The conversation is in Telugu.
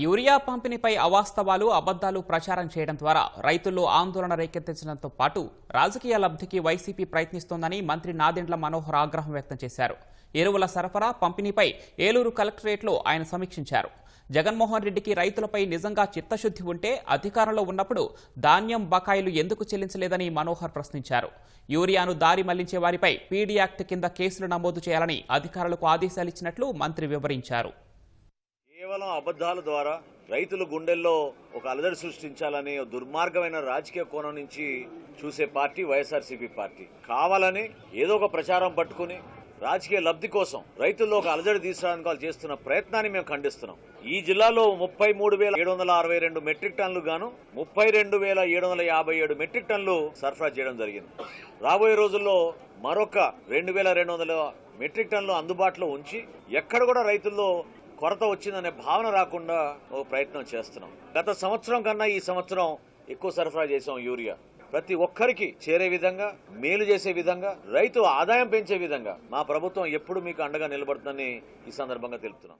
యూరియా పంపిణీపై అవాస్తవాలు అబద్దాలు ప్రచారం చేయడం ద్వారా రైతుల్లో ఆందోళన రేకెత్తించడంతో పాటు రాజకీయ లబ్ధికి వైసీపీ ప్రయత్నిస్తోందని మంత్రి నాదెండ్ల మనోహర్ ఆగ్రహం వ్యక్తం చేశారు. ఎరువుల సరఫరా పంపిణీపై ఏలూరు కలెక్టరేట్లో ఆయన సమీక్షించారు. జగన్మోహన్ రెడ్డికి రైతులపై నిజంగా చిత్తశుద్ధి ఉంటే అధికారంలో ఉన్నప్పుడు ధాన్యం బకాయిలు ఎందుకు చెల్లించలేదని మనోహర్ ప్రశ్నించారు. యూరియాను దారి మళ్లించే వారిపై పీడీ యాక్ట్ కింద కేసులు నమోదు చేయాలని అధికారులకు ఆదేశాలిచ్చినట్లు మంత్రి వివరించారు. కేవలం అబద్ధాల ద్వారా రైతుల గుండెల్లో ఒక అలజడి సృష్టించాలని దుర్మార్గమైన రాజకీయ కోణం నుంచి చూసే పార్టీ వైఎస్ఆర్సీపీ పార్టీ. కావాలని ఏదో ఒక ప్రచారం పట్టుకుని రాజకీయ లబ్ధి కోసం రైతుల్లో ఒక అలజడి తీసుకురావడానికి వాళ్ళు చేస్తున్న ప్రయత్నాన్ని మేము ఖండిస్తున్నాం. ఈ జిల్లాలో 33,762 మెట్రిక్ టన్నులు గాను 32,757 మెట్రిక్ టన్నులు సరఫరా చేయడం జరిగింది. రాబోయే రోజుల్లో మరొక 2,200 మెట్రిక్ టన్నులు అందుబాటులో ఉంచి ఎక్కడ కూడా రైతుల్లో కొరత వచ్చిందనే భావన రాకుండా ఒక ప్రయత్నం చేస్తున్నాం. గత సంవత్సరం కన్నా ఈ సంవత్సరం ఎక్కువ సరఫరా చేసాం. యూరియా ప్రతి ఒక్కరికి చేరే విధంగా, మేలు చేసే విధంగా, రైతు ఆదాయం పెంచే విధంగా మా ప్రభుత్వం ఎప్పుడు మీకు అండగా నిలబడుతుందని ఈ సందర్భంగా తెలుపుతున్నాం.